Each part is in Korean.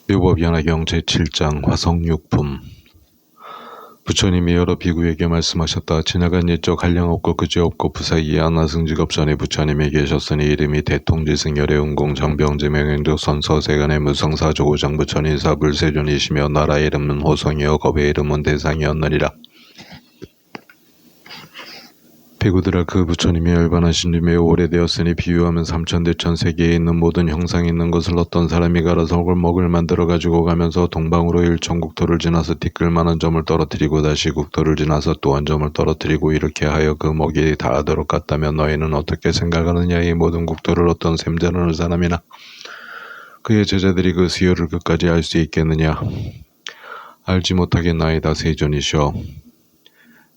묘법연화경 제7장 화성육품. 부처님이 여러 비구에게 말씀하셨다. 지나간 옛적 한량없고 그지없고 부사이에 안하승직업 전에 부처님이 계셨으니 이름이 대통지승 열애운공 정병제 명행조 선서세간의 무성사조고장 부처님사 불세존이시며 나라 이름은 호성이여 겁의 이름은 대상이었느니라. 비구들아, 그 부처님이 열반하신 지 매우 오래되었으니 비유하면 삼천대천 세계에 있는 모든 형상이 있는 것을 어떤 사람이 갈아서 골목을 만들어 가지고 가면서 동방으로 일천국토를 지나서 티끌만한 점을 떨어뜨리고 다시 국토를 지나서 또 한 점을 떨어뜨리고 이렇게 하여 그 먹이 다하도록 갔다면 너희는 어떻게 생각하느냐? 이 모든 국토를 어떤 샘자르는 사람이나 그의 제자들이 그 수요를 끝까지 알 수 있겠느냐? 알지 못하겠나이다. 세존이시여.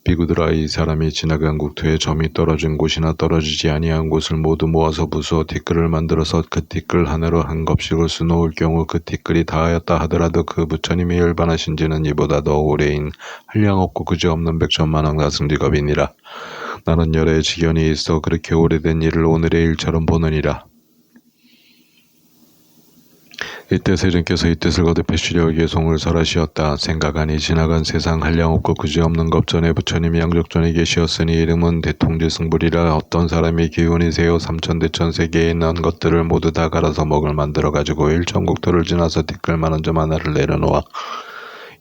비구들아, 이 사람이 지나간 국토에 점이 떨어진 곳이나 떨어지지 아니한 곳을 모두 모아서 부수어 티끌을 만들어서 그 티끌 하나로 한 kop씩을 수놓을 경우 그 티끌이 다하였다 하더라도 그 부처님이 열반하신 지는 이보다 더 오래인 한량없고 그지없는 백천만왕 다승직업이니라. 나는 열의 지견이 있어 그렇게 오래된 일을 오늘의 일처럼 보느니라. 이때 세존께서 이 뜻을 거듭해 주려 송을 설하시었다. 생각하니 지나간 세상 한량없고 그지없는 겁전에 부처님이 양적전에 계시었으니 이름은 대통지승불이라. 어떤 사람이 기운이 세어 삼천대천 세계에 있는 것들을 모두 다 갈아서 먹을 만들어 가지고 일천국토를 지나서 티끌만한 점 하나를 내려놓아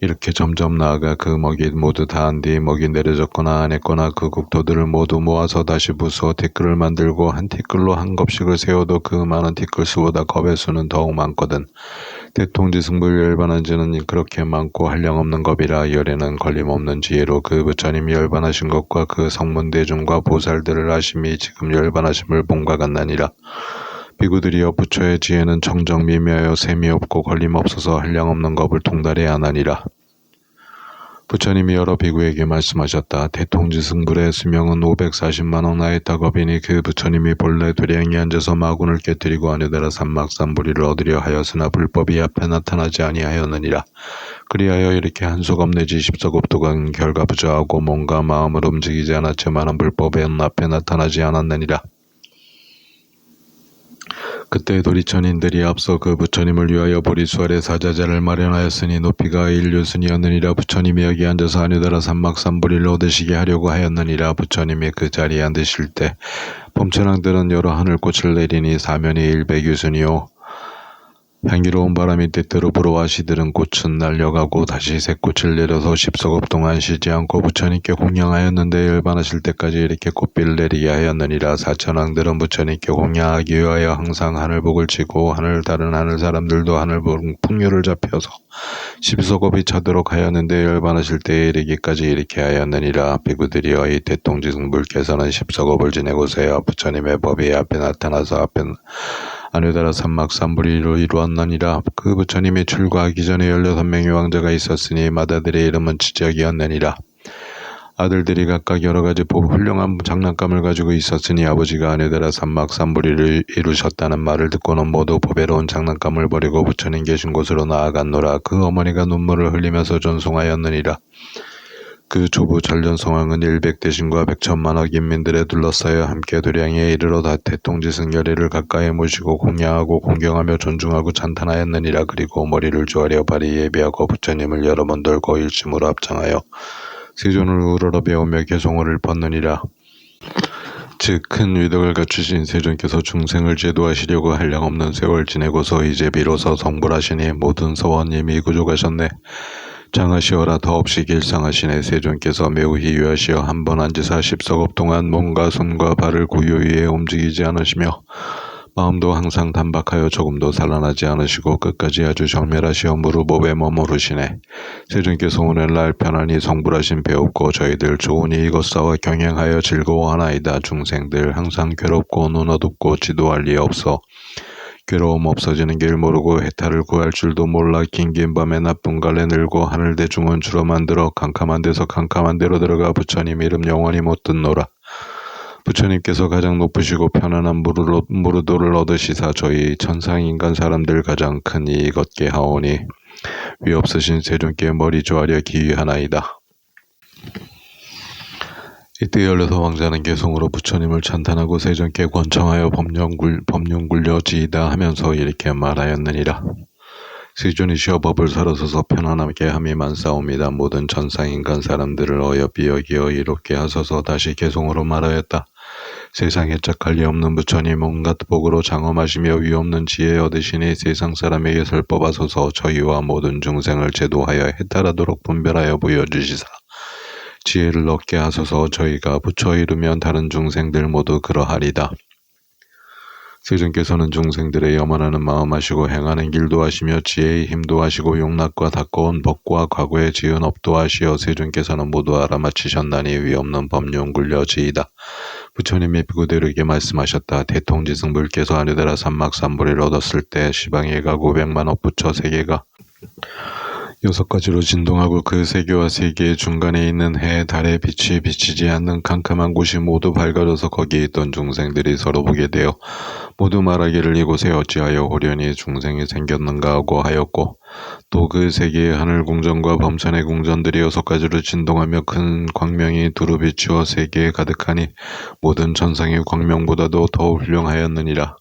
이렇게 점점 나아가 그 먹이 모두 다한 뒤 먹이 내려졌거나 안 했거나 그 국토들을 모두 모아서 다시 부수어 티끌을 만들고 한 티끌로 한 kop씩을 세워도 그 많은 티끌 수보다 겁의 수는 더욱 많거든. 대통지승불 열반한 지는 그렇게 많고 한량없는 겁이라. 열에는 걸림없는 지혜로 그 부처님이 열반하신 것과 그 성문대중과 보살들을 아심이 지금 열반하심을 본과 같나니라. 비구들이여, 부처의 지혜는 청정미묘하여 셈이 없고 걸림없어서 한량없는 겁을 통달해 안하니라. 부처님이 여러 비구에게 말씀하셨다. 대통지승불의 수명은 540만억 나이타겁이니 그 부처님이 본래 도량이 앉아서 마군을 깨뜨리고 아니더라 삼막삼부리를 얻으려 하였으나 불법이 앞에 나타나지 아니하였느니라. 그리하여 이렇게 한소겁 내지 10소겁 도간 결과부저하고 몸과 마음을 움직이지 않았지만은 불법은 앞에 나타나지 않았느니라. 그때 도리천인들이 앞서 그 부처님을 위하여 보리수아래 사자자를 마련하였으니 높이가 일류순이었느니라. 부처님이 여기 앉아서 아니더라 삼막삼부리를 얻으시게 하려고 하였느니라. 부처님이 그 자리에 앉으실 때 봄천왕들은 여러 하늘꽃을 내리니 사면이 일백유순이요 향기로운 바람이 때때로 불어와 시들은 꽃은 날려가고 다시 새 꽃을 내려서 10소겁 동안 쉬지 않고 부처님께 공양하였는데 열반하실 때까지 이렇게 꽃비를 내리게 하였느니라. 사천왕들은 부처님께 공양하기 위하여 항상 하늘복을 치고 다른 하늘 사람들도 하늘복 풍류를 잡혀서 10소겁이 차도록 하였는데 열반하실 때에 이르기까지 이렇게 하였느니라. 비구들이여, 이 대통지승불께서는 10소겁을 지내고서야 부처님의 법이 앞에 나타나서 앞에 아니더라 삼막삼부리로 이루었느니라. 그 부처님이 출가하기 전에 16명의 왕자가 있었으니 마다들의 이름은 지적이었느니라. 아들들이 각각 여러가지 훌륭한 장난감을 가지고 있었으니 아버지가 아니더라 삼막삼부리를 이루셨다는 말을 듣고는 모두 보배로운 장난감을 버리고 부처님 계신 곳으로 나아갔노라. 그 어머니가 눈물을 흘리면서 전송하였느니라. 그 조부 전련성왕은 100대신과 100천만억 인민들에 둘러싸여 함께 도량에 이르러 다 대통지승 열애를 가까이 모시고 공양하고 공경하며 존중하고 찬탄하였느니라. 그리고 머리를 조아려 발이 예비하고 부처님을 여러 번 돌고 일심으로 합창하여 세존을 우러러 배우며 개송을 읊었느니라. 즉 큰 위덕을 갖추신 세존께서 중생을 제도하시려고 한량없는 세월 지내고서 이제 비로소 성불하시니 모든 서원 이미 구족하셨네. 장하시어라 더없이 길상하시네. 세존께서 매우 희유하시어 한 번 앉으사 10소겁 동안 몸과 손과 발을 고요히에 움직이지 않으시며 마음도 항상 단박하여 조금도 산란하지 않으시고 끝까지 아주 정멸하시어 무릎업에 머무르시네. 세존께서 오늘날 편안히 성불하신 배웠고 저희들 좋으니 이것사와 경행하여 즐거워하나이다. 중생들 항상 괴롭고 눈 어둡고 지도할 리 없어 괴로움 없어지는 길 모르고 해탈을 구할 줄도 몰라 긴긴 밤에 나쁜 갈래 늘고 하늘 대중은 주로 만들어 캄캄한 데서 캄캄한 데로 들어가 부처님 이름 영원히 못 듣노라. 부처님께서 가장 높으시고 편안한 무르도를 얻으시사 저희 천상인간 사람들 가장 큰 이익 얻게 하오니 위 없으신 세존께 머리 조아려 기휘하나이다. 이때 열여섯 왕자는 개성으로 부처님을 찬탄하고 세존께 권청하여 법륜 굴려지이다 하면서 이렇게 말하였느니라. 세존이시여 법을 살아서서 편안하게 함이 많사옵니다. 모든 천상 인간 사람들을 어여삐 여기어 이롭게 하소서. 다시 개성으로 말하였다. 세상에 짝할 리 없는 부처님 온갖 복으로 장엄하시며 위없는 지혜 얻으시니 세상 사람에게 설법하소서. 저희와 모든 중생을 제도하여 해탈하도록 분별하여 보여주시사 지혜를 얻게 하소서. 저희가 부처 이루면 다른 중생들 모두 그러하리다. 세존께서는 중생들의 염원하는 마음 하시고 행하는 길도 하시며 지혜의 힘도 하시고 용락과 닦아온 법과 과거의 지은 업도 하시어 세존께서는 모두 알아맞히셨나니 위없는 법륜 굴려지이다. 부처님이 비구대로에게 말씀하셨다. 대통지승불께서 아니더라 삼막삼보리를 얻었을 때 시방에가 500만억 부처 세계가 6가지로 진동하고 그 세계와 세계의 중간에 있는 해, 달의 빛이 비치지 않는 캄캄한 곳이 모두 밝아져서 거기에 있던 중생들이 서로 보게 되어 모두 말하기를 이곳에 어찌하여 호련히 중생이 생겼는가 하고 하였고 또 그 세계의 하늘 궁전과 범천의 궁전들이 6가지로 진동하며 큰 광명이 두루 비추어 세계에 가득하니 모든 천상의 광명보다도 더 훌륭하였느니라.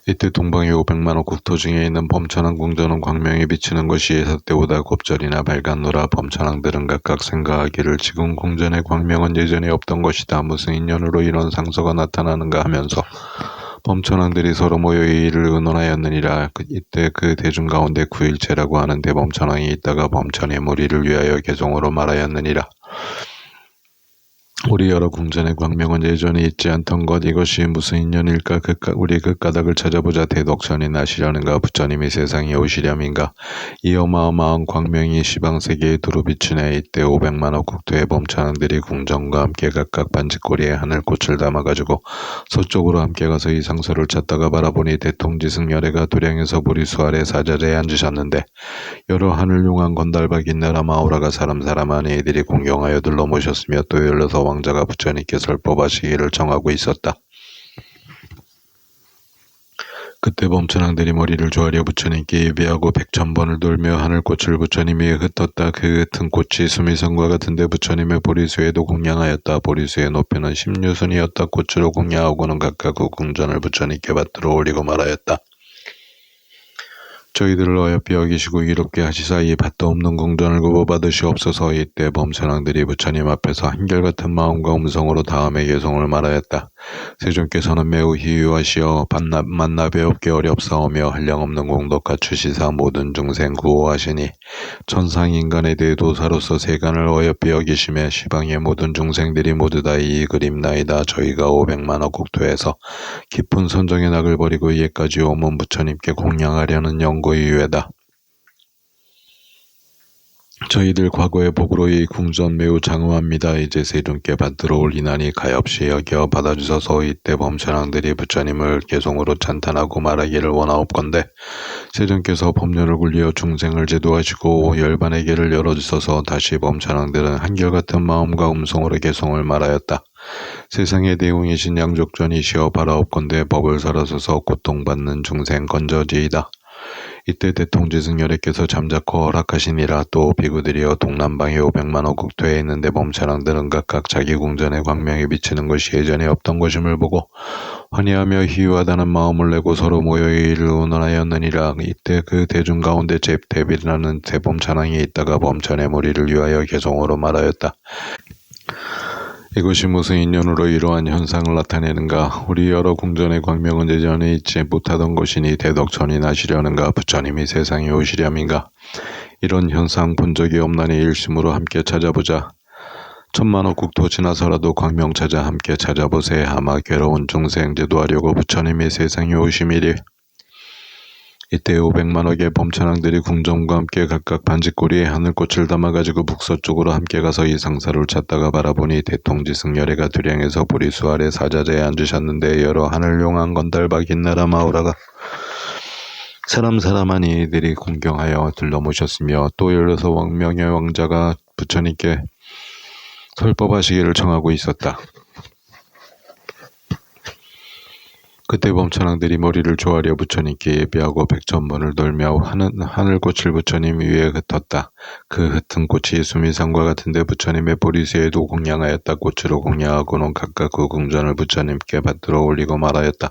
이때 동방의 500만억 국토 중에 있는 범천왕 궁전은 광명이 비치는 것이 예사 때보다 곱절이나 밝았노라. 범천왕들은 각각 생각하기를 지금 궁전의 광명은 예전에 없던 것이다. 무슨 인연으로 이런 상서가 나타나는가 하면서 범천왕들이 서로 모여 이 일을 의논하였느니라. 이때 그 대중 가운데 구일체라고 하는 대범천왕이 있다가 범천의 무리를 위하여 개성으로 말하였느니라. 우리 여러 궁전의 광명은 예전에 있지 않던 것 이것이 무슨 인연일까? 우리 그 까닭을 찾아보자. 대덕천이 나시려는가? 부처님이 세상에 오시렴인가? 이 어마어마한 광명이 시방세계에 두루 비추네. 이때 500만억 국토의 범천왕들이 궁전과 함께 각각 반지꼬리에 하늘꽃을 담아가지고 서쪽으로 함께 가서 이 상서를 찾다가 바라보니 대통지승열애가 도량에서 보리수 아래 사자재에 앉으셨는데 여러 하늘용한 건달박인 나라 마오라가 사람 안에 이들이 공경하여 둘러모셨으며 또 16 왕자가 부처님께 설법하시기를 정하고 있었다. 그때 범천왕들이 머리를 조아려 부처님께 예배하고 100,000번을 돌며 하늘꽃을 부처님 위에 흩었다. 그 흩은 꽃이 수미선과 같은데 부처님의 보리수에도 공양하였다. 보리수의 높이는 10유순이었다. 꽃으로 공양하고는 각각 그 궁전을 부처님께 받들어 올리고 말하였다. 저희들을 어여삐 여기시고 이롭게 하시사 이 밭도 없는 궁전을 구보받으시옵소서. 이때 범천왕들이 부처님 앞에서 한결같은 마음과 음성으로 다음의 개성을 말하였다. 세존께서는 매우 희유하시어 만납에 없게 어렵사오며 한량없는 공덕 갖추시사 모든 중생 구호하시니 천상인간에 대해 도사로서 세간을 어여삐 여기심에 시방의 모든 중생들이 모두 다 이 그림나이다. 저희가 500만억 국토에서 깊은 선정의 낙을 버리고 이에까지 오면 부처님께 공양하려는 연고의 유예다. 저희들 과거의 복으로 이 궁전 매우 장엄합니다. 이제 세존께 받들어 올리나니 가엾이 여겨 받아주소서. 이때 범천왕들이 부처님을 개성으로 찬탄하고 말하기를 원하옵건대 세존께서 법륜을 굴려 중생을 제도하시고 열반의 길을 열어주소서. 다시 범천왕들은 한결같은 마음과 음성으로 개성을 말하였다. 세상의 대웅이신 양족전이시여 바라옵건대 법을 살아서서 고통받는 중생 건져지이다. 이때 대통지승열애께서 잠자코 허락하시니라. 또 비구들이여 동남방의 500만억 국토에 있는데 범천왕들은 각각 자기 궁전의 광명이 비치는 것이 예전에 없던 것임을 보고 환희하며 희유하다는 마음을 내고 서로 모여 이 일을 의논하였느니라. 이때 그 대중 가운데 대비라는 대범천왕이 있다가 범천의 무리를 위하여 개성으로 말하였다. 이것이 무슨 인연으로 이러한 현상을 나타내는가? 우리 여러 궁전의 광명은 예전에 있지 못하던 것이니 대덕천이 나시려는가? 부처님이 세상에 오시렴인가? 이런 현상 본 적이 없나니 일심으로 함께 찾아보자. 1000만억 국토 지나서라도 광명 찾아 함께 찾아보세. 아마 괴로운 중생 제도하려고 부처님이 세상에 오심이리. 이때 500만억의 범천왕들이 궁전과 함께 각각 반지꼬리에 하늘꽃을 담아가지고 북서쪽으로 함께 가서 이 상사를 찾다가 바라보니 대통지승열애가 두량에서 보리수 아래 사자재에 앉으셨는데 여러 하늘용한 건달박인 나라 마오라가 사람 안에 이들이 공경하여 들러모셨으며 또 16명의 왕자가 부처님께 설법하시기를 청하고 있었다. 그때 범천왕들이 머리를 조아려 부처님께 예비하고 백천문을 돌며 하늘꽃을 부처님 위에 흩었다. 그 흩은 꽃이 수미산과 같은데 부처님의 보리새에도 공양하였다. 꽃으로 공양하고는 각각 그 궁전을 부처님께 받들어 올리고 말하였다.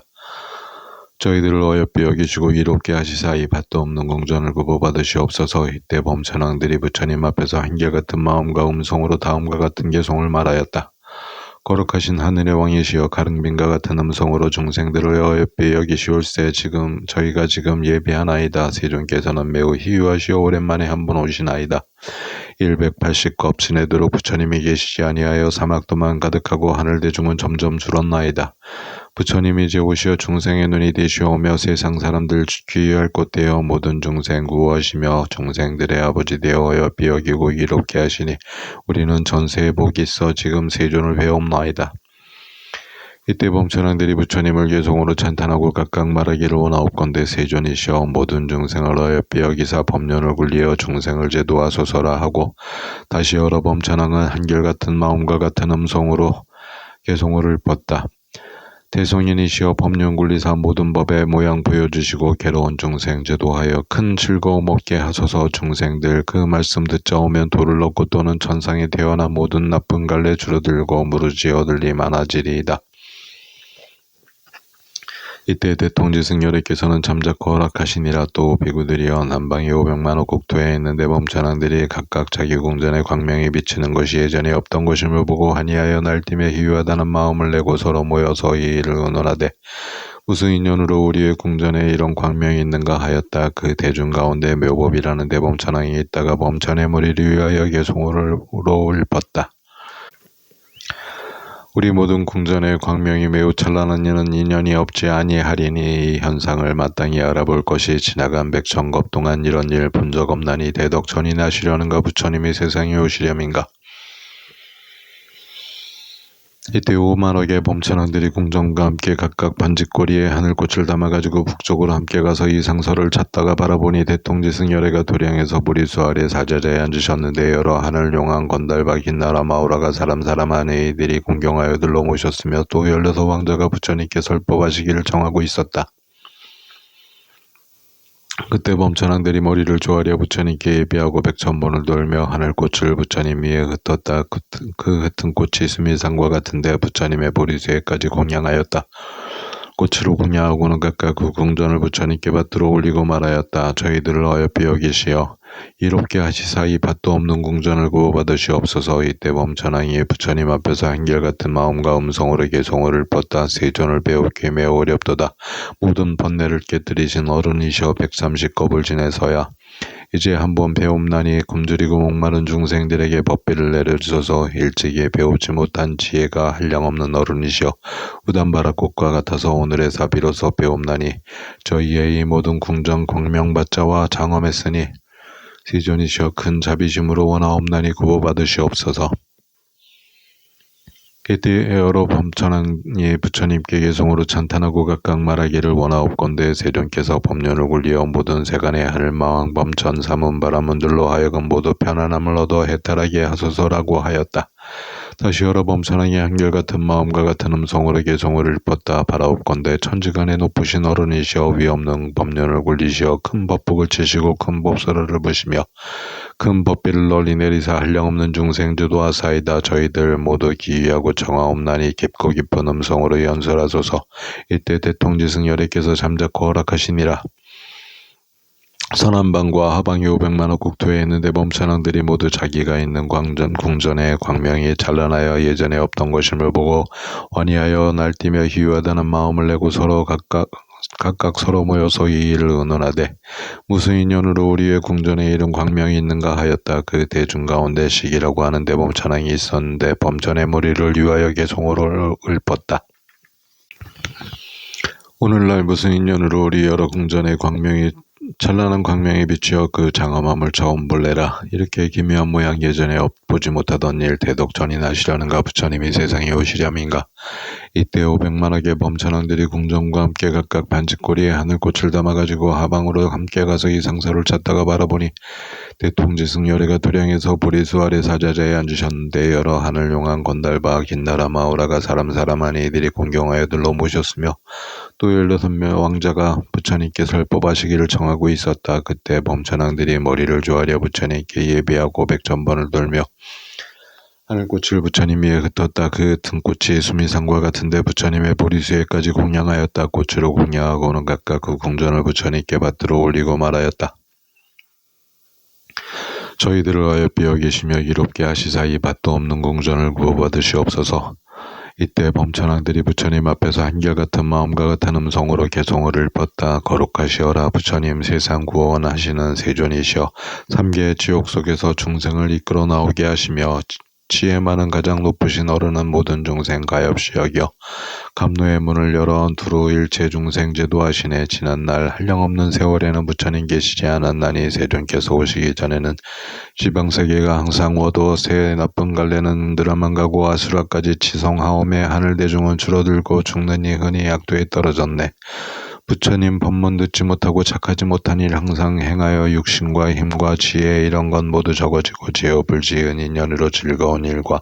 저희들을 어여삐 여기시고 이롭게 하시사 이 밭도 없는 궁전을 구보받으시옵소서. 이때 범천왕들이 부처님 앞에서 한결같은 마음과 음성으로 다음과 같은 개송을 말하였다. 거룩하신 하늘의 왕이시여, 가릉빈과 같은 음성으로 중생들을 어여삐 여기시올세. 저희가 지금 예비하나이다. 세존께서는 매우 희유하시어 오랜만에 한 번 오시나이다. 180겁 지내도록 부처님이 계시지 아니하여 사막도만 가득하고 하늘 대중은 점점 줄었나이다. 부처님이 이제 오시어 중생의 눈이 되시오며 세상 사람들 귀할 꽃 되어 모든 중생 구호하시며 중생들의 아버지 되어 어여삐 여기고 이롭게 하시니 우리는 전세에 복이 있어 지금 세존을 배옵나이다. 이때 범천왕들이 부처님을 개송으로 찬탄하고 각각 말하기를 원하옵건대 세존이시여, 모든 중생을 어여삐 여기사 법륜을 굴리어 중생을 제도하소서라 하고 다시 여러 범천왕은 한결같은 마음과 같은 음성으로 개송을 읊었다. 대성인이시여, 법륜 굴리사 모든 법의 모양 보여주시고 괴로운 중생 제도하여 큰 즐거움 얻게 하소서. 중생들 그 말씀 듣자 오면 도를 얻고 또는 천상에 태어나 모든 나쁜 갈래 줄어들고 무르지어 들리 많아지리이다. 이때 대통지승열애께서는 잠자코 허락하시니라. 또 비구들이여, 남방이 500만호 국토에 있는 대범천왕들이 각각 자기 궁전에 광명이 비치는 것이 예전에 없던 것임을 보고 한이하여 날뛰며 희유하다는 마음을 내고 서로 모여서 이 일을 의논하되 무슨 인연으로 우리의 궁전에 이런 광명이 있는가 하였다. 그 대중 가운데 묘법이라는 대범천왕이 있다가 범천의 머리를 위하여 개송으로 읊었다. 우리 모든 궁전의 광명이 매우 찬란한 이는 인연이 없지 아니하리니 이 현상을 마땅히 알아볼 것이 지나간 백천겁 동안 이런 일 본 적 없나니 대덕천이 나시려는가 부처님이 세상에 오시려민가. 이때 5만억의 범천왕들이 궁전과 함께 각각 반짓고리에 하늘꽃을 담아가지고 북쪽으로 함께 가서 이 상서를 찾다가 바라보니 대통지승열애가 도량에서 보리수 아래 사자자에 앉으셨는데 여러 하늘 용왕 건달 박인 나라 마우라가 사람 안에 이들이 공경하여 들러 모셨으며 또 16왕자가 부처님께 설법하시기를 정하고 있었다. 그때 범천왕들이 머리를 조아려 부처님께 예비하고 백천문을 돌며 하늘꽃을 부처님 위에 흩었다. 그 흩은 꽃이 수미산과 같은데 부처님의 보리새에까지 공양하였다. 꽃으로 공양하고는 각각 그 궁전을 부처님께 받들어 올리고 말하였다. 저희들을 어여삐 여기시어 이롭게 하시사 이 밭도 없는 궁전을 구호받으시옵소서. 이때 범천왕이 부처님 앞에서 한결같은 마음과 음성으로 개송을 읊었다. 세존을 배우기 매우 어렵도다. 모든 번뇌를 깨뜨리신 어른이시여, 130겁을 지내서야 이제 한번 배움나니 굶주리고 목마른 중생들에게 법비를 내려주소서. 일찍이 배우지 못한 지혜가 한량없는 어른이시여, 우단바라꽃과 같아서 오늘의 사비로서 배움나니 저희의 이 모든 궁전 광명받자와 장엄했으니 세존이시여, 큰 자비심으로 원하옵나니 구호받으시옵소서. 그때 여러 범천왕이 부처님께 개송으로 찬탄하고 각각 말하기를 원하옵건대 세존께서 법륜을 굴리어 모든 세간의 하늘마왕 범천 사문바라문들로 하여금 모두 편안함을 얻어 해탈하게 하소서라고 하였다. 다시 여러 범천왕이 한결같은 마음과 같은 음성으로 개송을 읊었다. 바라옵건대 천지간에 높으신 어른이시여, 위없는 법륜을 굴리시어 큰 법복을 치시고 큰 법서를 부시며 큰 법비를 널리 내리사 한량없는 중생주도 하사이다. 저희들 모두 기이하고 정하옵나니 깊고 깊은 음성으로 연설하소서. 이때 대통지승열애께서 잠자코 허락하시니라. 서남방과 하방이 500만호 국토에 있는 대범천왕들이 모두 자기가 있는 궁전의 광명이 찬란하여 예전에 없던 것임을 보고 환희하여 날뛰며 희유하다는 마음을 내고 서로 각각 서로 모여서 이 일을 의논하되 무슨 인연으로 우리의 궁전에 이런 광명이 있는가 하였다. 그 대중 가운데 시기라고 하는 대범천왕이 있었는데 범천의 머리를 위하여 개송으로 읊었다. 오늘날 무슨 인연으로 우리 여러 궁전의 찬란한 광명이 비치어 그 장엄함을 처음 볼래라. 이렇게 기묘한 모양 예전에 보지 못하던 일 대덕천이 나시려는가 부처님이 세상에 오시려민가. 이때 500만억의 범천왕들이 궁정과 함께 각각 반짓고리에 하늘꽃을 담아가지고 하방으로 함께 가서 이 상사를 찾다가 바라보니 대통지승열애가 도량에서 보리수 아래 사자자에 앉으셨는데 여러 하늘용한 건달바 긴나라 마오라가 사람하니 이들이 공경하여 들러 모셨으며 또 16명 왕자가 부처님께 설법하시기를 청하고 있었다. 그때 범천왕들이 머리를 조아려 부처님께 예비하고 100천번을 돌며 하늘꽃을 부처님 위에 흩었다. 그 등꽃이 수미상과 같은데 부처님의 보리수에까지 공양하였다. 꽃으로 공양하고는 각각 그 궁전을 부처님께 받들어 올리고 말하였다. 저희들을 어여삐 여기시며 이롭게 하시사 이 밭도 없는 궁전을 구워받으시옵소서. 이때 범천왕들이 부처님 앞에서 한결같은 마음과 같은 음성으로 개송을 뻗다. 거룩하시어라. 부처님 세상 구원 하시는 세존이시여 삼계의 지옥 속에서 중생을 이끌어 나오게 하시며 지혜 많은 가장 높으신 어른은 모든 중생 가엾이 여겨 감노의 문을 열어 두루 일체 중생 제도하시네. 지난날 한량없는 세월에는 부처님 계시지 않았나니 세존께서 오시기 전에는 지방세계가 항상 워도 새 나쁜 갈래는 늘어만 가고 아수라까지 치성하오매 하늘대중은 줄어들고 죽는이 흔히 약도에 떨어졌네. 부처님 법문 듣지 못하고 착하지 못한 일 항상 행하여 육신과 힘과 지혜 이런 건 모두 적어지고 죄업을 지은 인연으로 즐거운 일과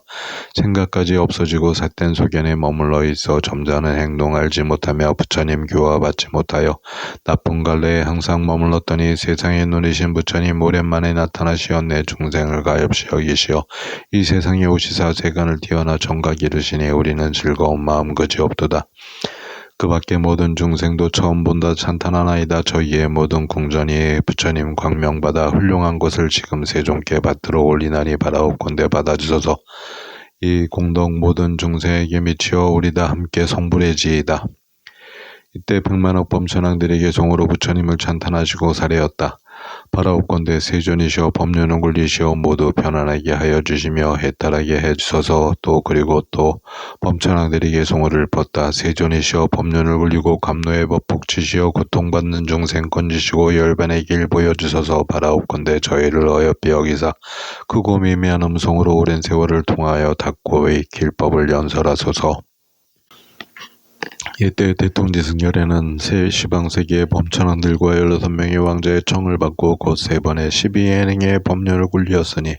생각까지 없어지고 삿된 소견에 머물러 있어 점잖은 행동 알지 못하며 부처님 교화 받지 못하여 나쁜 갈래에 항상 머물렀더니 세상에 눈이신 부처님 오랜만에 나타나시었네. 중생을 가엾이 여기시어 이 세상에 오시사 세간을 띄어나 정각 이르시니 우리는 즐거운 마음 그지없도다. 그 밖에 모든 중생도 처음 본다 찬탄하나이다. 저희의 모든 궁전이 부처님 광명받아 훌륭한 것을 지금 세존께 받들어 올리나니 바라옵건대 받아주소서. 이 공덕 모든 중생에게 미치어 우리 다 함께 성불해지이다. 이때 100만억 범천왕들에게 종으로 부처님을 찬탄하시고 사례었다. 바라옵건대 세존이시여 법륜을 굴리시어 모두 편안하게 하여 주시며 해탈하게 해주소서. 또 그리고 또 범천왕들에게 송호를 뻗다. 세존이시여 법륜을 굴리고 감노의 법 복치시어 고통받는 중생 건지시고 열반의 길 보여주소서. 바라옵건대 저희를 어여삐 여기사 크고 미미한 음성으로 오랜 세월을 통하여 닦고의 길법을 연설하소서. 이때 대통지승열에는 새 시방세계의 범천왕들과 16명의 왕자의 청을 받고 곧 3번의 12예능의 법률을 굴리었으니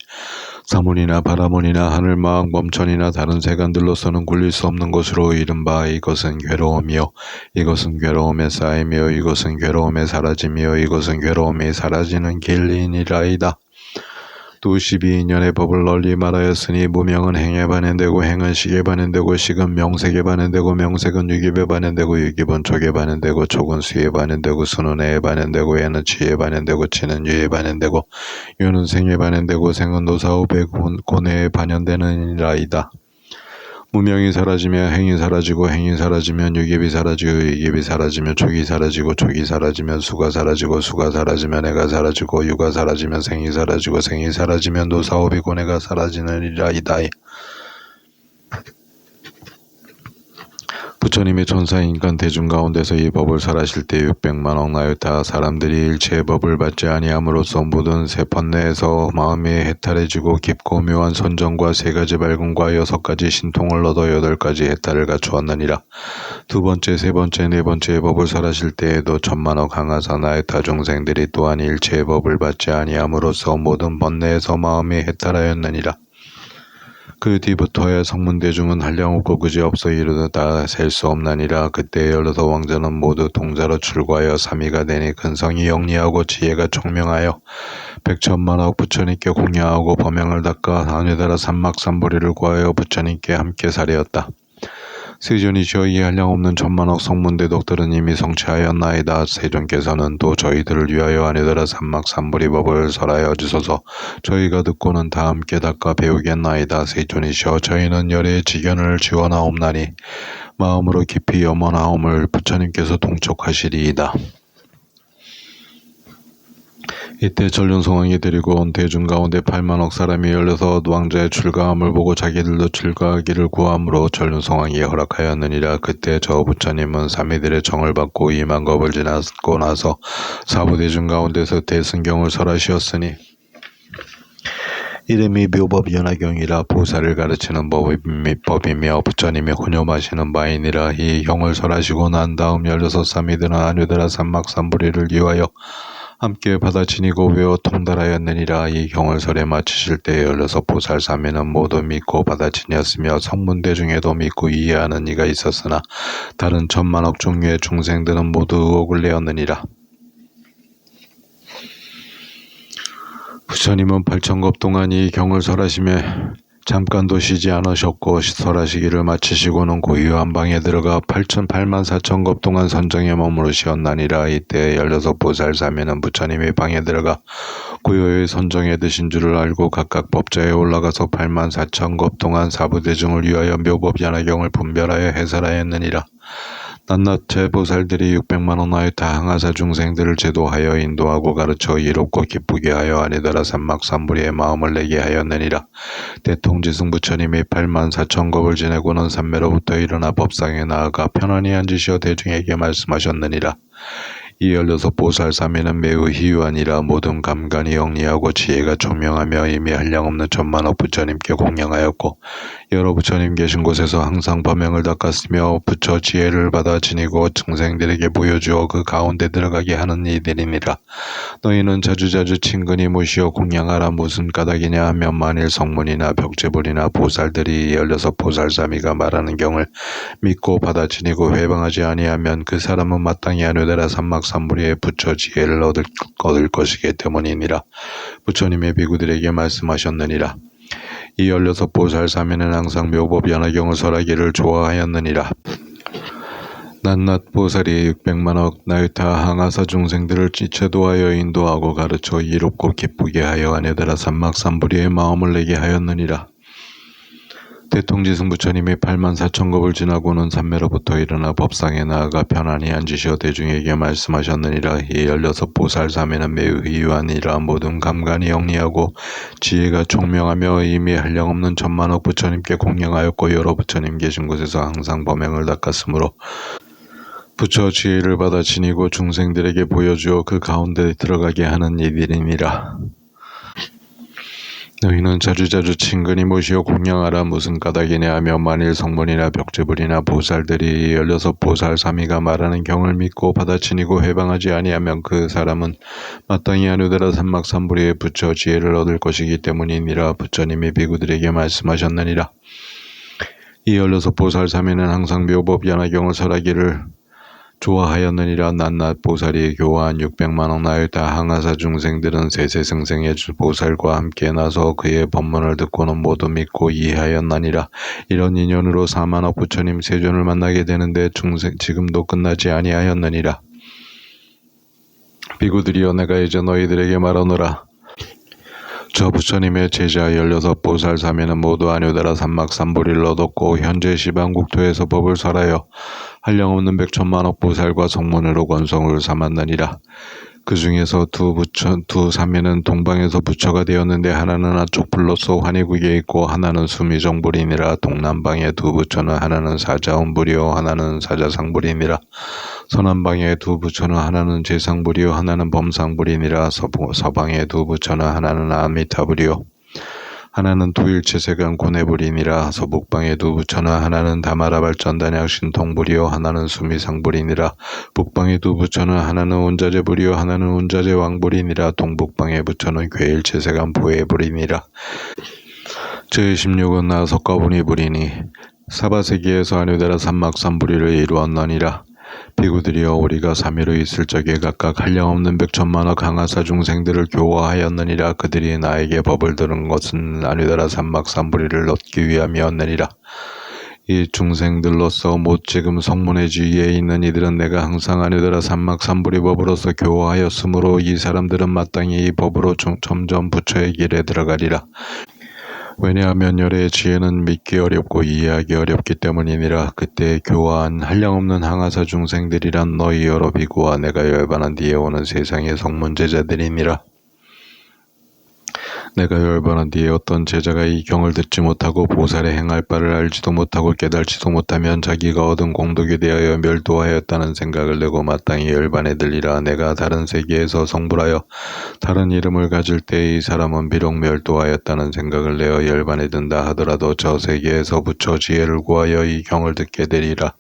사문이나 바라문이나 하늘마왕 범천이나 다른 세간들로서는 굴릴 수 없는 것으로 이른바 이것은 괴로움이요 이것은 괴로움의 쌓임이요 이것은 괴로움의 사라짐이요 이것은 괴로움이 사라지는 길이니라이다. 또 12인연의 법을 널리 말하였으니 무명은 행에 반응되고 행은 식에 반응되고 식은 명색에 반응되고 명색은 유깁에 반응되고 유깁은 촉에 반응되고 촉은 수에 반응되고 수는 애에 반응되고 애는 치에 반응되고 치는 유에 반응되고 유는 생에 반응되고 생은 노사후배 고뇌에 반영되느니라이다. 무명이 사라지면 행이 사라지고 행이 사라지면 유깁이 사라지고 유깁이 사라지면 촉이 사라지고 촉이 사라지면 수가 사라지고 수가 사라지면 애가 사라지고 유가 사라지면 생이 사라지고 생이 사라지면 노사오비 고뇌가 사라지느니라이다. 부처님이 천사 인간 대중 가운데서 이 법을 설하실 때 600만억 나유타 사람들이 일체의 법을 받지 아니함으로써 모든 세판 내에서 마음이 해탈해지고 깊고 묘한 선정과 3가지 밝음과 6가지 신통을 얻어 8가지 해탈을 갖추었느니라. 두 번째, 세 번째, 네 번째의 법을 설하실 때에도 1000만억 항하사 나유타 중생들이 또한 일체의 법을 받지 아니함으로써 모든 번뇌에서 마음이 해탈하였느니라. 그 뒤부터야 성문대중은 한량없고 그지없어 이르다 셀 수 없나니라. 그때 16왕자는 모두 동자로 출과하여 삼위가 되니 근성이 영리하고 지혜가 총명하여 100천만억 부처님께 공양하고 범행을 닦아 아뇌다라 삼막삼보리를 구하여 부처님께 함께 사례었다. 세존이시여 이 한량없는 1000만억 성문대독들은 이미 성취하였나이다. 세존께서는 또 저희들을 위하여 아뇌다라 삼막삼보리법을 설하여 주소서. 저희가 듣고는 다 함께 닦아 배우겠나이다. 세존이시여 저희는 열의 지견을 지원하옵나니 마음으로 깊이 염원하옴을 부처님께서 동촉하시리이다. 이때 전륜성왕이 데리고 온 대중 가운데 8만억 사람이 16왕자의 출가함을 보고 자기들도 출가하기를 구함으로 전륜성왕이 허락하였느니라. 그때 저 부처님은 사미들의 정을 받고 2만 겁을 지났고 나서 사부대중 가운데서 대승경을 설하시었으니 이름이 묘법연화경이라 보살을 가르치는 법이며 부처님이 혼용하시는 바이니라. 이 경을 설하시고 난 다음 16삼이 드는 안유드라 삼막삼부리를 위하여 함께 받아 지니고 외워 통달하였느니라. 이 경을 설에 마치실 때 16보살사미는 모두 믿고 받아 지녔으며 성문대 중에도 믿고 이해하는 이가 있었으나 다른 천만억 종류의 중생들은 모두 의혹을 내었느니라. 부처님은 8천겁 동안 이 경을 설하심에 잠깐도 쉬지 않으셨고 설하시기를 마치시고는 고유한 방에 들어가 8만 4천겁 동안 선정에 머무르시었나니라. 이때 16보살사미는 부처님이 방에 들어가 고요의 선정에 드신 줄을 알고 각각 법좌에 올라가서 8만 4천겁 동안 사부대중을 위하여 묘법연화경을 분별하여 해설하였느니라. 낱낱 제보살들이 600만원 나이타 항아사 중생들을 제도하여 인도하고 가르쳐 이롭고 기쁘게 하여 아니더라 삼막삼부리의 마음을 내게 하였느니라. 대통지승 부처님이 8만 4천겁을 지내고는 삼매로부터 일어나 법상에 나아가 편안히 앉으시어 대중에게 말씀하셨느니라. 이 16보살사미는 매우 희유하니라. 모든 감관이 영리하고 지혜가 총명하며 이미 한량없는 천만억 부처님께 공양하였고 여러 부처님 계신 곳에서 항상 범행을 닦았으며 부처 지혜를 받아 지니고 중생들에게 보여주어 그 가운데 들어가게 하는 이들이니라. 너희는 자주자주 친근히 모시어 공양하라. 무슨 까닭이냐 하면 만일 성문이나 벽제불이나 보살들이 16보살사미가 말하는 경을 믿고 받아 지니고 회방하지 아니하면 그 사람은 마땅히 안유대라 삼막삼부리의 부처 지혜를 얻을 것이기 때문이니라. 부처님의 비구들에게 말씀하셨느니라. 이 16보살사미는 항상 묘법연화경을 설하기를 좋아하였느니라. 낱낱 보살이 600만억 나유타 항아사 중생들을 지체도하여 인도하고 가르쳐 이롭고 기쁘게 하여 아니더라 삼막삼부리의 마음을 내게 하였느니라. 대통지승 부처님이 8만 4천겁을 지나고는 삼매로부터 일어나 법상에 나아가 편안히 앉으시어 대중에게 말씀하셨느니라. 이 16보살사미는 매우 희유하니라. 모든 감관이 영리하고 지혜가 총명하며 이미 한량없는 천만억 부처님께 공양하였고 여러 부처님 계신 곳에서 항상 범행을 닦았으므로 부처 지혜를 받아 지니고 중생들에게 보여주어 그 가운데 들어가게 하는 이들이니라. 너희는 자주자주 친근히 모시어 공양하라. 무슨 까닭이냐 하며 만일 성문이나 벽제불이나 보살들이 16보살사미가 말하는 경을 믿고 받아 지니고 회방하지 아니하면 그 사람은 마땅히 안유대라 삼막삼부리의 부처 지혜를 얻을 것이기 때문이니라. 부처님이 비구들에게 말씀하셨느니라. 이 16보살사미는 항상 묘법연화경을 설하기를 좋아하였느니라. 낱낱 보살이 교화한 600만억 나유타 항아사 중생들은 세세승생의 보살과 함께 나서 그의 법문을 듣고는 모두 믿고 이해하였나니라. 이런 인연으로 4만억 부처님 세존을 만나게 되는데 지금도 끝나지 아니하였느니라. 비구들이여 내가 이제 너희들에게 말하노라. 저 부처님의 제자 16보살사미는 모두 안유다라 삼막삼부리를 얻었고 현재 시방국토에서 법을 설하여 한량없는 100천만억 보살과 성문으로 권성을 삼았느니라. 그 중에서 두 사미는 동방에서 부처가 되었는데 하나는 아쪽불로서 환희국에 있고 하나는 수미정불이니라. 동남방의 두 부처는 하나는 사자운불이요 하나는 사자상불이니라. 서남방의 두 부처는 하나는 제상불이요 하나는 범상불이니라. 서방의 두 부처는 하나는 아미타불이요 하나는 토일체세간 고뇌불이니라. 서북방의 두 부처는 하나는 다마라발전단약 신통불이요 하나는 수미상불이니라. 북방의 두 부처는 하나는 운자제불이요 하나는 운자제왕불이니라. 동북방의 부처는 괴일체세간 보혜불이니라. 제16은 나석가분이불이니 사바세기에서 안유대라 삼막삼부리를 이루었나니라. 비구들이여 우리가 삼위로 있을 적에 각각 한량없는 100천만억 항아사 중생들을 교화하였느니라. 그들이 나에게 법을 들은 것은 안유다라 삼막삼부리를 얻기 위함이었느니라. 이 중생들로서 못 지금 성문의 주위에 있는 이들은 내가 항상 안유다라 삼막삼부리 법으로서 교화하였으므로 이 사람들은 마땅히 이 법으로 점점 부처의 길에 들어가리라. 왜냐하면 열의 지혜는 믿기 어렵고 이해하기 어렵기 때문이니라. 그때 교화한 한량없는 항아사 중생들이란 너희 여러 비구와 내가 열반한 뒤에 오는 세상의 성문 제자들이니라. 내가 열반한 뒤에 어떤 제자가 이 경을 듣지 못하고 보살의 행할 바를 알지도 못하고 깨달지도 못하면 자기가 얻은 공덕에 대하여 멸도하였다는 생각을 내고 마땅히 열반에 들리라. 내가 다른 세계에서 성불하여 다른 이름을 가질 때 이 사람은 비록 멸도하였다는 생각을 내어 열반에 든다 하더라도 저 세계에서 부처 지혜를 구하여 이 경을 듣게 되리라.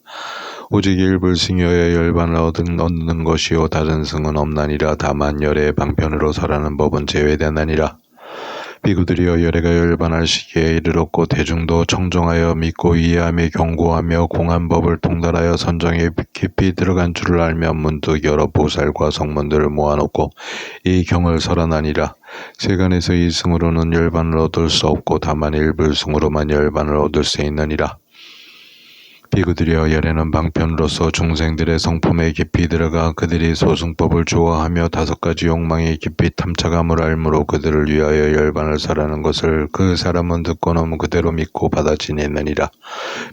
오직 일불승여의 열반을 얻는 것이요 다른 승은 없나니라. 다만 열의 방편으로 설하는 법은 제외되나니라. 비구들이여 열애가 열반할 시기에 이르렀고 대중도 청정하여 믿고 이해하며 경고하며 공한 법을 통달하여 선정에 깊이 들어간 줄을 알며 문득 여러 보살과 성문들을 모아놓고 이 경을 설하나니라. 세간에서 이 승으로는 열반을 얻을 수 없고 다만 일불승으로만 열반을 얻을 수 있느니라. 비구들이여 열애는 방편으로서 중생들의 성품에 깊이 들어가 그들이 소승법을 좋아하며 다섯 가지 욕망에 깊이 탐착함을 알므로 그들을 위하여 열반을 설하는 것을 그 사람은 듣고는 그대로 믿고 받아 지냈느니라.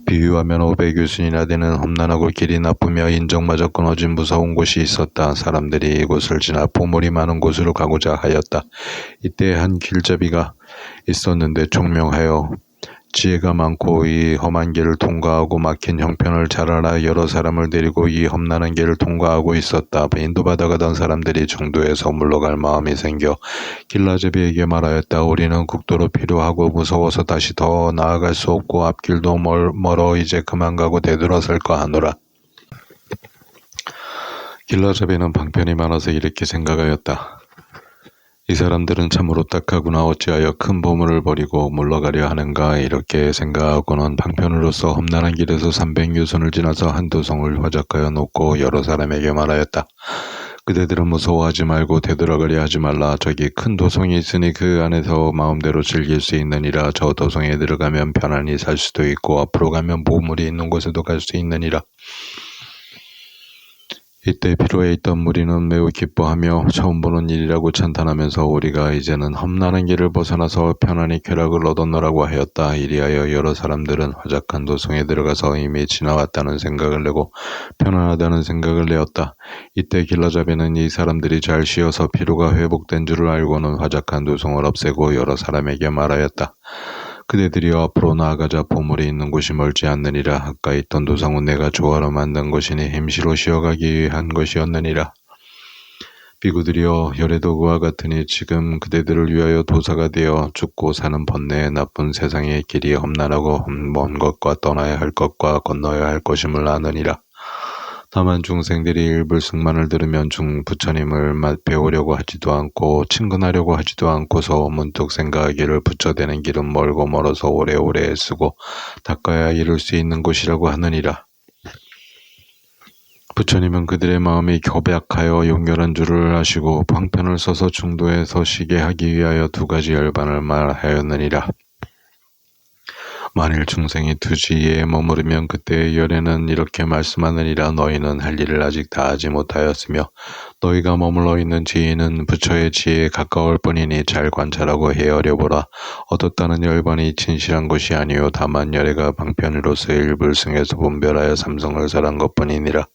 비유하면 500유순이나 되는 험난하고 길이 나쁘며 인정마저 끊어진 무서운 곳이 있었다. 사람들이 이곳을 지나 보물이 많은 곳으로 가고자 하였다. 이때 한 길잡이가 있었는데 총명하여 지혜가 많고 이 험한 길을 통과하고 막힌 형편을 잘 알아 여러 사람을 데리고 이 험난한 길을 통과하고 있었다. 인도받아 가던 사람들이 중도에서 물러갈 마음이 생겨 길라잡이에게 말하였다. 우리는 국도로 필요하고 무서워서 다시 더 나아갈 수 없고 앞길도 멀어 이제 그만 가고 되돌아설까 하노라. 길라잡이는 방편이 많아서 이렇게 생각하였다. 이 사람들은 참으로 딱하구나. 어찌하여 큰 보물을 버리고 물러가려 하는가. 이렇게 생각하고는 방편으로서 험난한 길에서 300유순을 지나서 한 도성을 화작하여 놓고 여러 사람에게 말하였다. 그대들은 무서워하지 말고 되돌아가려 하지 말라. 저기 큰 도성이 있으니 그 안에서 마음대로 즐길 수 있느니라. 저 도성에 들어가면 편안히 살 수도 있고 앞으로 가면 보물이 있는 곳에도 갈 수 있느니라. 이때 피로에 있던 무리는 매우 기뻐하며 처음 보는 일이라고 찬탄하면서 우리가 이제는 험난한 길을 벗어나서 편안히 쾌락을 얻었노라고 하였다. 이리하여 여러 사람들은 화작한 도성에 들어가서 이미 지나왔다는 생각을 내고 편안하다는 생각을 내었다. 이때 길라잡이는 이 사람들이 잘 쉬어서 피로가 회복된 줄을 알고는 화작한 도성을 없애고 여러 사람에게 말하였다. 그대들이여 앞으로 나아가자. 보물이 있는 곳이 멀지 않느니라. 가까이 있던 도성은 내가 조화로 만든 것이니 임시로 쉬어가기 위한 것이었느니라. 비구들이여 열애도 그와 같으니 지금 그대들을 위하여 도사가 되어 죽고 사는 번뇌의 나쁜 세상의 길이 험난하고 먼 것과 떠나야 할 것과 건너야 할 것임을 아느니라. 다만 중생들이 일불승만을 들으면 부처님을 배우려고 하지도 않고 친근하려고 하지도 않고서 문득 생각하기를 부처되는 길은 멀고 멀어서 오래오래 애쓰고 닦아야 이룰 수 있는 곳이라고 하느니라. 부처님은 그들의 마음이 교백하여 용결한 줄을 아시고 방편을 써서 중도에 서시게 하기 위하여 두 가지 열반을 말하였느니라. 만일 중생이 투지에 머무르면 그때의 열애는 이렇게 말씀하느니라. 너희는 할 일을 아직 다 하지 못하였으며 너희가 머물러 있는 지혜는 부처의 지혜에 가까울 뿐이니 잘 관찰하고 헤아려보라. 얻었다는 열반이 진실한 것이 아니요 다만 열애가 방편으로서 일불승에서 분별하여 삼성을 설한 것뿐이니라.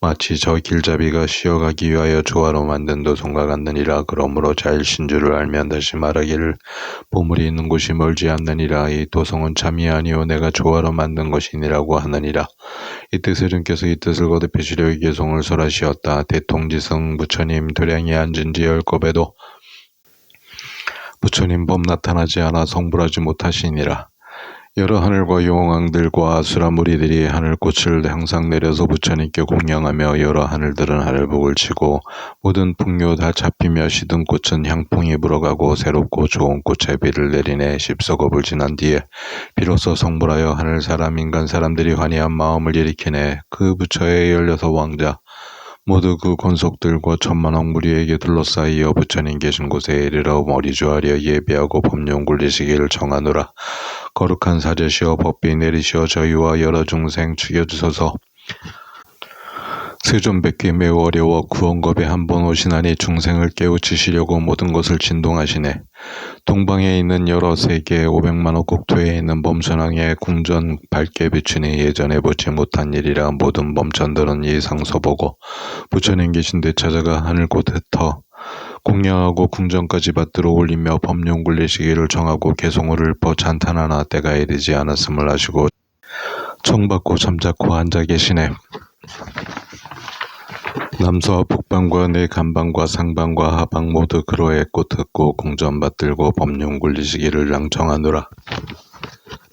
마치 저 길잡이가 쉬어가기 위하여 조화로 만든 도성과 같느니라. 그러므로 잘 신주를 알면 다시 말하기를 보물이 있는 곳이 멀지 않느니라. 이 도성은 참이 아니요 내가 조화로 만든 것이니라고 하느니라. 이때 세존께서 이 뜻을 거듭하시려 이 개송을 설하시었다. 대통지성 부처님 도량이 앉은 지 10겁에도 부처님 법 나타나지 않아 성불하지 못하시니라. 여러 하늘과 용왕들과 아수라 무리들이 하늘꽃을 항상 내려서 부처님께 공양하며 여러 하늘들은 하늘복을 치고 모든 풍요 다 잡히며 시든 꽃은 향풍이 불어가고 새롭고 좋은 꽃에 비를 내리네. 10서겁을 지난 뒤에 비로소 성불하여 하늘 사람 인간 사람들이 환희한 마음을 일으키네. 그 부처의 16왕자 모두 그 권속들과 천만억 무리에게 둘러싸이어 부처님 계신 곳에 이르러 머리 조아려 예배하고 법용 굴리시기를 정하노라. 거룩한 사제시여 법비 내리시어 저희와 여러 중생 죽여주소서. 세존 뵙기 매우 어려워 구원겁에 한 번 오시나니 중생을 깨우치시려고 모든 것을 진동하시네. 동방에 있는 여러 세계 500만억 국토에 있는 범선왕의 궁전 밝게 비추니 예전에 보지 못한 일이라. 모든 범천들은 이 상서 보고 부처님 계신 데 찾아가 하늘곳 흩어 공양하고 궁전까지 받들어 올리며 법룡 굴리시기를 정하고 개송을 읊어 찬탄하나 때가 이르지 않았음을 아시고 청받고 잠자코 앉아 계시네. 남서와 북방과 내 간방과 상방과 하방 모두 그러했고 듣고 궁전 받들고 법룡 굴리시기를 낭청하노라.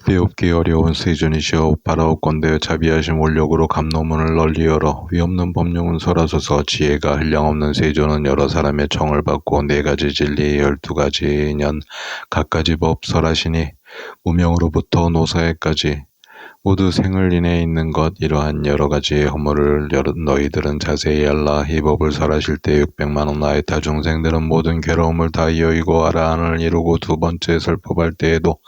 배웁기 어려운 세존이시여 바라옵건대 자비하심 올력으로 감노문을 널리 열어 위없는 법룡은 설하소서. 지혜가 한량없는 세존은 여러 사람의 청을 받고 4가지 진리 12가지 년 각가지 법 설하시니 무명으로부터 노사에까지 모두 생을 인해 있는 것 이러한 여러 가지의 허물을 너희들은 자세히 알라. 이 법을 설하실 때 600만원 아이타 중생들은 모든 괴로움을 다 여의고 아라한을 이루고 두 번째 설법할 때에도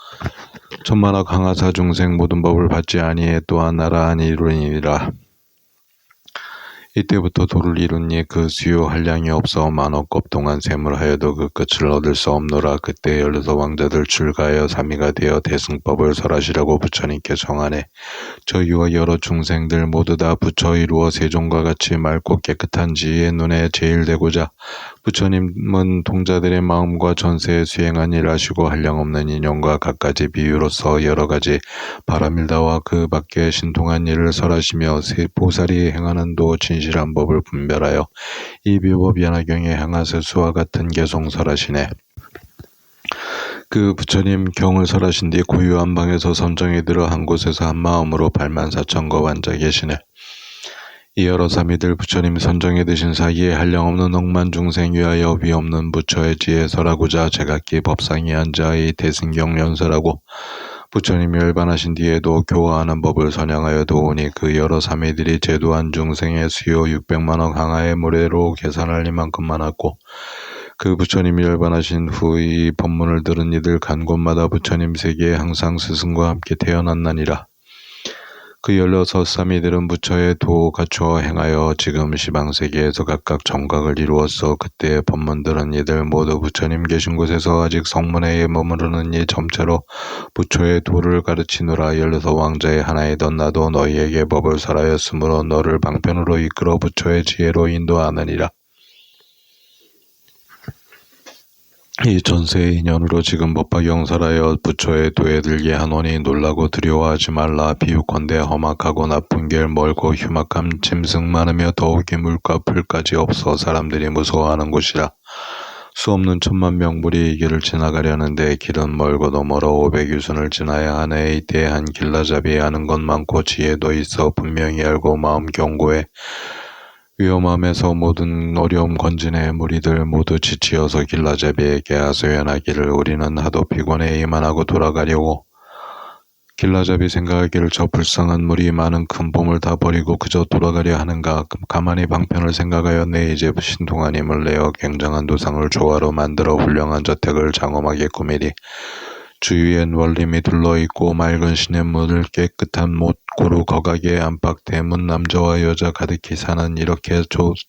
천만억 항하사 중생 모든 법을 받지 아니해 또한 아라한이 이루니라. 이때부터 도를 이루니 그 수요 한량이 없어 만억겁 동안 샘을하여도 그 끝을 얻을 수 없노라. 그때 16 왕자들 출가하여 삼위가 되어 대승법을 설하시라고 부처님께 정하네. 저희와 여러 중생들 모두 다 부처 이루어 세종과 같이 맑고 깨끗한 지혜의 눈에 제일되고자 부처님은 동자들의 마음과 전세에 수행한 일 하시고 한량없는 인연과 갖가지 비유로서 여러 가지 바라밀다와 그 밖에 신통한 일을 설하시며 보살이 행하는 도 진실한 법을 분별하여 이 묘법 연화경에 향하사 수와 같은 개송설하시네. 그 부처님 경을 설하신 뒤 고유한 방에서 선정에 들어 한 곳에서 한 마음으로 84,000거 앉아 계시네. 이 여러 사미들 부처님 선정에 드신 사이에 한량없는 억만 중생 위하여 위없는 부처의 지혜 설하고자 제각기 법상에 앉아 이 대승경 연설하고 부처님이 열반하신 뒤에도 교화하는 법을 선양하여 도우니 그 여러 사미들이 제도한 중생의 수요 600만억 항하의 무례로 계산할 이만큼 많았고 그 부처님이 열반하신 후 이 법문을 들은 이들 간 곳마다 부처님 세계에 항상 스승과 함께 태어났나니라. 그 16 사미들은 부처의 도 갖추어 행하여 지금 시방세계에서 각각 정각을 이루었어. 그때의 법문들은 이들 모두 부처님 계신 곳에서 아직 성문에 머무르는 이 점체로 부처의 도를 가르치노라. 16 왕자의 하나이던 나도 너희에게 법을 설하였으므로 너를 방편으로 이끌어 부처의 지혜로 인도하느니라. 이 전세의 인연으로 지금 법화경설하여 부처의 도에 들게 하노니 놀라고 두려워하지 말라. 비유컨대 험악하고 나쁜 길 멀고 흉악함 짐승 많으며 더욱이 물과 풀까지 없어 사람들이 무서워하는 곳이라. 수없는 천만 명물이 이 길을 지나가려는데 길은 멀고도 멀어 500유순을 지나야 하네. 이때 한 길라잡이 아는 것 많고 지혜도 있어 분명히 알고 마음 견고해 위험함에서 모든 어려움 건진해. 무리들 모두 지치어서 길라잡이에게 하소연하기를 우리는 하도 피곤해 이만하고 돌아가려고. 길라잡이 생각하기를 저 불쌍한 무리 많은 큰 봄을 다 버리고 그저 돌아가려 하는가. 가만히 방편을 생각하여 내 이제 신통한 힘을 내어 굉장한 도상을 조화로 만들어 훌륭한 저택을 장엄하게 꾸미리. 주위엔 원림이 둘러있고 맑은 시냇물을 깨끗한 못 고루 거각에 안팎 대문 남자와 여자 가득히 사는 이렇게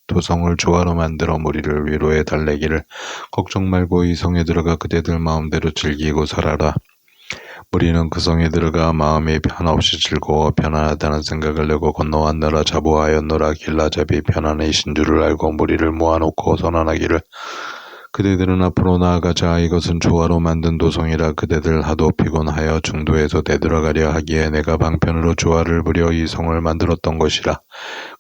도성을 조화로 만들어 무리를 위로해 달래기를 걱정 말고 이 성에 들어가 그대들 마음대로 즐기고 살아라. 무리는 그 성에 들어가 마음이 한없이 즐거워 편안하다는 생각을 내고 건너왔노라. 자부하였노라. 길라잡이 편안이신 줄을 알고 무리를 모아놓고 선언하기를 그대들은 앞으로 나아가자. 이것은 조화로 만든 도성이라 그대들 하도 피곤하여 중도에서 되돌아가려 하기에 내가 방편으로 조화를 부려 이 성을 만들었던 것이라.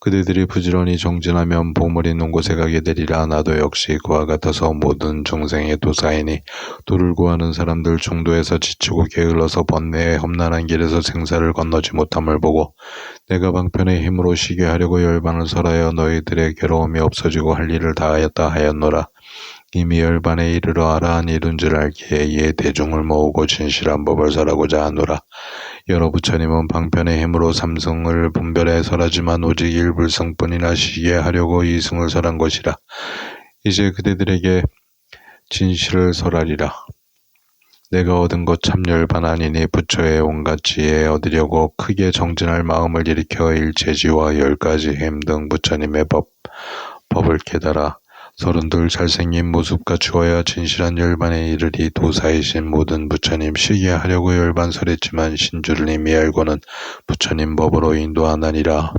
그대들이 부지런히 정진하면 보물 있는 곳에 가게 되리라. 나도 역시 그와 같아서 모든 중생의 도사이니 도를 구하는 사람들 중도에서 지치고 게을러서 번뇌의 험난한 길에서 생사를 건너지 못함을 보고 내가 방편의 힘으로 쉬게 하려고 열반을 설하여 너희들의 괴로움이 없어지고 할 일을 다하였다 하였노라. 이미 열반에 이르러 아라한 이룬 줄 알기에 이에 대중을 모으고 진실한 법을 설하고자 하노라. 여러 부처님은 방편의 힘으로 삼승을 분별해 설하지만 오직 일불승뿐이나 쉬게 하려고 이승을 설한 것이라. 이제 그대들에게 진실을 설하리라. 내가 얻은 것 참 열반하니니 부처의 온갖 지혜에 얻으려고 크게 정진할 마음을 일으켜 일체지와 10가지 힘 등 부처님의 법을 깨달아 32 잘생긴 모습 갖추어야 진실한 열반에 이르리. 도사이신 모든 부처님 쉬게 하려고 열반설했지만 신주를 이미 알고는 부처님 법으로 인도하나니라.